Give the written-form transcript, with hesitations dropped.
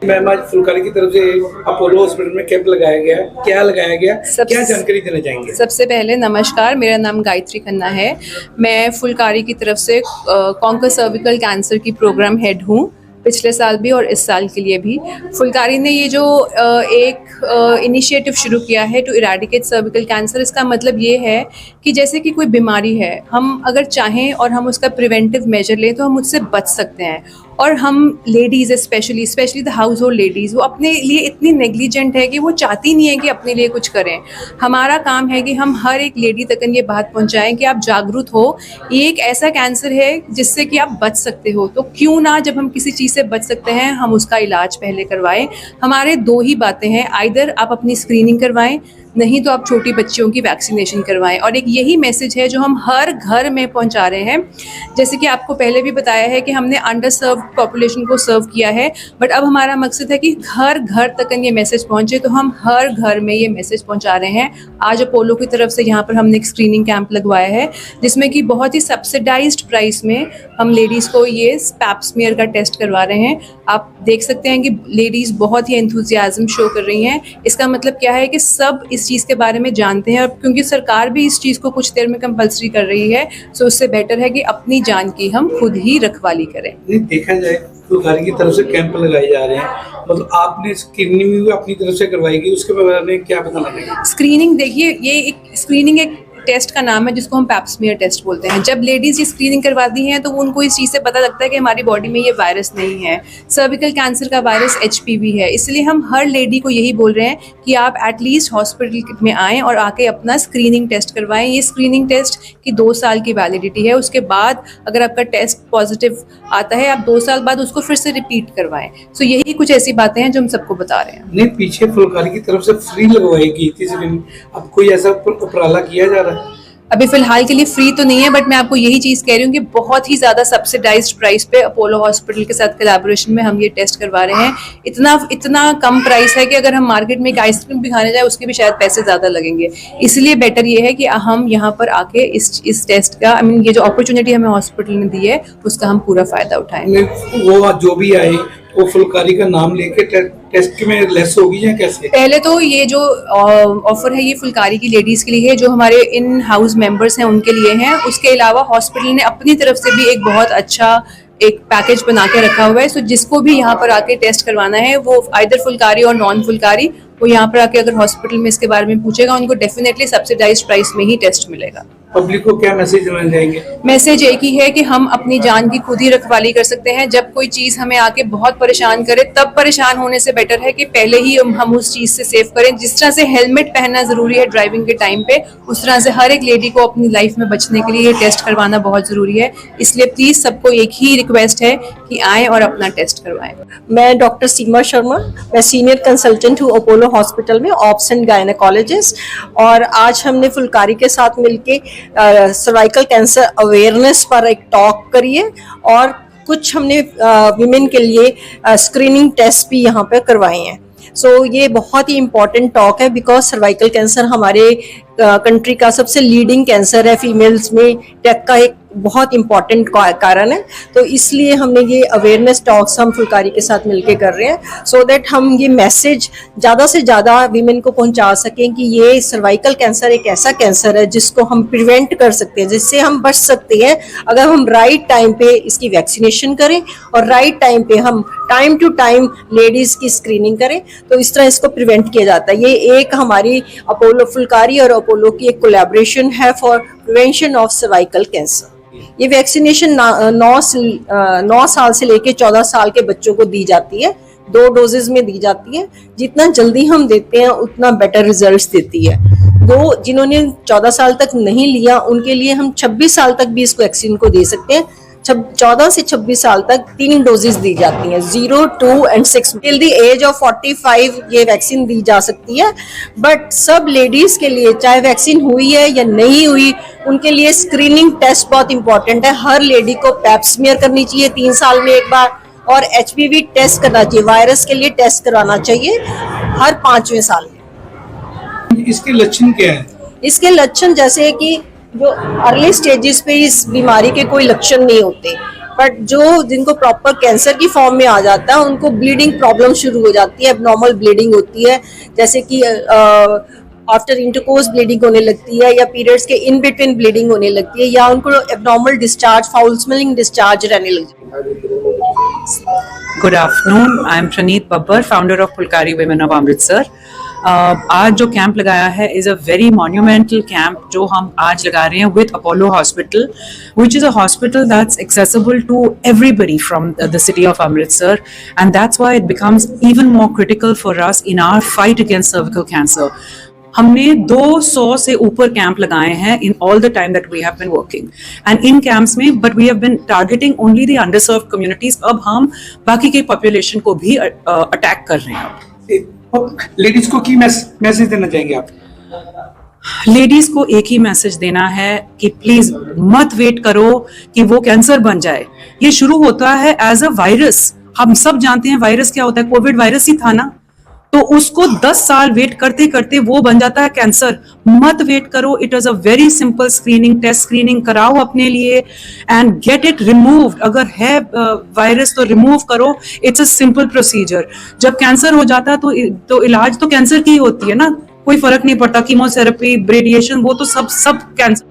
Ma'am, आज फुलकारी की तरफ से अपोलो हॉस्पिटल में कैंप लगाया गया है, क्या लगाया गया, क्या जानकारी देना चाहेंगे? सबसे पहले नमस्कार, मेरा नाम गायत्री खन्ना है। मैं फुलकारी की तरफ से कॉन्कर सर्विकल कैंसर की प्रोग्राम हेड हूँ, पिछले साल भी और इस साल के लिए भी। फुलकारी ने ये जो एक इनिशिएटिव शुरू किया है टू इरेडिकेट सर्विकल कैंसर, इसका मतलब ये है कि जैसे कि कोई बीमारी है, हम अगर चाहें और हम उसका प्रिवेंटिव मेजर लें तो हम उससे बच सकते हैं। और हम ladies specially the house hold ladies, वो अपने लिए इतनी नेग्लिजेंट है कि वो चाहती नहीं है कि अपने लिए कुछ करें। हमारा काम है कि हम हर एक लेडी तक ये बात पहुंचाएं कि आप जागरूक हो, ये एक ऐसा कैंसर है जिससे कि आप बच सकते हो। तो क्यों ना, जब हम किसी चीज़ से बच सकते हैं, हम उसका इलाज पहले करवाएं। हमारे दो ही बातें हैं, आइदर आप अपनी स्क्रीनिंग करवाएं, नहीं तो आप छोटी बच्चियों की वैक्सीनेशन करवाएं। और एक यही मैसेज है जो हम हर घर में पहुंचा रहे हैं। जैसे कि आपको पहले भी बताया है कि हमने अंडर सर्व पॉपुलेशन को सर्व किया है, बट अब हमारा मकसद है कि घर घर तक ये मैसेज पहुंचे, तो हम हर घर में ये मैसेज पहुंचा रहे हैं। आज अपोलो की तरफ से यहाँ पर हमने एक स्क्रीनिंग कैंप लगवाया है, जिसमें कि बहुत ही सब्सिडाइज्ड प्राइस में हम लेडीज़ को ये पैप स्मीयर का टेस्ट करवा रहे हैं। आप देख सकते हैं कि लेडीज़ बहुत ही एंथुजियाज्म शो कर रही हैं। इसका मतलब क्या है कि सब इस चीज़ के बारे में जानते हैं, और क्योंकि सरकार भी इस चीज़ को कुछ देर में कंपलसरी कर रही है, सो उससे बेटर है कि अपनी जान की हम खुद ही रखवाली करें। देखा जाए फुलकारी की तरफ से कैंप लगाए जा रहे हैं, मतलब आपने स्क्रीनिंग भी अपनी तरफ से करवाई गई, उसके बारे में क्या पता लगेगा? स्क्रीनिंग देखिए, ये एक स्क्रीनिंग एक टेस्ट का नाम है जिसको हम पैप स्मीयर टेस्ट बोलते हैं। जब लेडीज़ ये स्क्रीनिंग करवाती हैं तो उनको इस चीज़ से पता लगता है कि हमारी बॉडी में ये वायरस नहीं है। सर्विकल कैंसर का वायरस HPV है। इसलिए हम हर लेडी को यही बोल रहे हैं कि आप एटलीस्ट हॉस्पिटल में आएँ और आके अपना स्क्रीनिंग टेस्ट करवाएं। ये स्क्रीनिंग टेस्ट की 2 साल की वैलिडिटी है। उसके बाद अगर आपका टेस्ट पॉजिटिव आता है, आप 2 साल बाद उसको फिर से रिपीट करवाएं। सो यही कुछ ऐसी बातें हैं जो हम सबको बता रहे हैं। नहीं, पीछे फुलकारी की तरफ से फ्री लगवाई गई थी स्क्रीनिंग, अब कोई ऐसा उपराला किया जा रहा है? अभी फिलहाल के लिए फ्री तो नहीं है, बट मैं आपको यही चीज़ कह रही हूँ कि बहुत ही ज़्यादा सब्सिडाइज्ड प्राइस पे अपोलो हॉस्पिटल के साथ कोलैबोरेशन में हम ये टेस्ट करवा रहे हैं। इतना कम प्राइस है कि अगर हम मार्केट में एक आइसक्रीम भी खाने जाए उसके भी शायद पैसे ज़्यादा लगेंगे। इसलिए बेटर ये है कि हम यहाँ पर आके इस टेस्ट का, ये जो अपॉर्चुनिटी हमें हॉस्पिटल ने दी है, उसका हम पूरा फ़ायदा उठाएं। वो जो भी आए वो फुलकारी का नाम लेके टेस्ट में लेस होगी या कैसे? पहले तो ये जो ऑफर है ये फुलकारी की लेडीज़ के लिए है, जो हमारे इन हाउस मेंबर्स हैं उनके लिए हैं। उसके अलावा हॉस्पिटल ने अपनी तरफ से भी एक बहुत अच्छा एक पैकेज बना के रखा हुआ है। सो जिसको भी यहाँ पर आके टेस्ट करवाना है, वो आइदर फुलकारी और नॉन फुलकारी, वो यहाँ पर आके अगर हॉस्पिटल में इसके बारे में पूछेगा, उनको डेफिनेटली सब्सिडाइज्ड प्राइस में ही टेस्ट मिलेगा। पब्लिक को क्या मैसेज देना चाहेंगे? मैसेज एक ही है कि हम अपनी जान की खुद ही रखवाली कर सकते हैं। जब कोई चीज़ हमें आके बहुत परेशान करे, तब परेशान होने से बेटर है कि पहले ही हम उस चीज़ से सेव करें। जिस तरह से हेलमेट पहनना ज़रूरी है ड्राइविंग के टाइम पे, उस तरह से हर एक लेडी को अपनी लाइफ में बचने के लिए ये टेस्ट करवाना बहुत ज़रूरी है। इसलिए प्लीज़ सबको एक ही रिक्वेस्ट है कि आएँ और अपना टेस्ट करवाएं। मैं डॉक्टर सीमा शर्मा, मैं सीनियर कंसल्टेंट हूँ अपोलो हॉस्पिटल में, ऑब्स एंड गायनेकोलॉजिस्ट। और आज हमने फुलकारी के साथ मिलके सर्वाइकल कैंसर अवेयरनेस पर एक टॉक करी है, और कुछ हमने विमेन के लिए स्क्रीनिंग टेस्ट भी यहाँ पे करवाए हैं। सो ये बहुत ही इम्पॉर्टेंट टॉक है, बिकॉज सर्वाइकल कैंसर हमारे कंट्री का सबसे लीडिंग कैंसर है। फीमेल्स में डेथ का एक बहुत इम्पॉर्टेंट कारण है। तो इसलिए हमने ये अवेयरनेस टॉक्स हम फुलकारी के साथ मिलके कर रहे हैं, सो दैट हम ये मैसेज ज़्यादा से ज़्यादा वीमेन को पहुंचा सकें कि ये सर्वाइकल कैंसर एक ऐसा कैंसर है जिसको हम प्रिवेंट कर सकते हैं, जिससे हम बच सकते हैं अगर हम राइट टाइम पे इसकी वैक्सीनेशन करें और राइट टाइम पे हम टाइम टू टाइम लेडीज़ की स्क्रीनिंग करें। तो इस तरह इसको प्रिवेंट किया जाता है। ये एक हमारी अपोलो फुलकारी और अपोलो की एक कोलैबोरेशन है for prevention of cervical cancer. ये वैक्सीनेशन 9 साल से लेके 14 साल के बच्चों को दी जाती है, 2 डोजेज में दी जाती है। जितना जल्दी हम देते हैं उतना बेटर रिजल्ट्स देती है। जिन्होंने 14 साल तक नहीं लिया, उनके लिए हम 26 साल तक भी इस वैक्सीन को दे सकते हैं। 14 से 26 साल तक 3 डोजेज दी जाती हैं, 0, 2 and 6। Till the age of 45 ये वैक्सीन दी जा सकती है। बट सब लेडीज के लिए, चाहे वैक्सीन हुई है या नहीं हुई, उनके लिए स्क्रीनिंग टेस्ट बहुत इंपॉर्टेंट है। हर लेडी को पैप स्मीयर करनी चाहिए 3 साल में एक बार, और HPV टेस्ट करना चाहिए, वायरस के लिए टेस्ट करवाना चाहिए हर 5वें साल में। इसके लक्षण क्या है? इसके लक्षण जैसे कि जो अर्ली स्टेजेस पे इस बीमारी के कोई लक्षण नहीं होते, बट जो जिनको प्रॉपर कैंसर की फॉर्म में आ जाता है उनको ब्लीडिंग प्रॉब्लम शुरू हो जाती है, एबनॉर्मल ब्लीडिंग होती है, जैसे कि आफ्टर इंटरकोर्स ब्लीडिंग होने लगती है या पीरियड्स के इन बिटवीन ब्लीडिंग होने लगती है या उनको abnormal discharge, foul smelling discharge रहने लगती है। Good afternoon. I am Praneet Babbar, founder of Pulkari Women of Amritsar. आज जो कैंप लगाया है is a very monumental camp जो हम आज लगा रहे हैं with Apollo hospital, which is a hospital that's accessible to everybody from the city of Amritsar, and that's why it becomes even more critical for us in our fight against cervical cancer. हमने 200 से ऊपर camp लगाए हैं in all the time that we have been working, and in camps में but we have been targeting only the underserved communities. अब हम बाकी के पॉपुलेशन को भी अटैक कर रहे हैं. लेडीज को की मैसेज देना चाहेंगे आप? लेडीज को एक ही मैसेज देना है कि प्लीज मत वेट करो कि वो कैंसर बन जाए. ये शुरू होता है एज अ वायरस. हम सब जानते हैं वायरस क्या होता है, कोविड वायरस ही था ना, तो उसको 10 साल वेट करते करते वो बन जाता है कैंसर. मत वेट करो. It is a very simple screening, test screening कराओ अपने लिए एंड गेट इट रिमूव्ड. अगर है वायरस तो रिमूव करो. It's a simple procedure. जब कैंसर हो जाता है तो इलाज तो कैंसर की ही होती है ना, कोई फर्क नहीं पड़ता. कीमोथेरेपी, रेडिएशन, वो तो सब कैंसर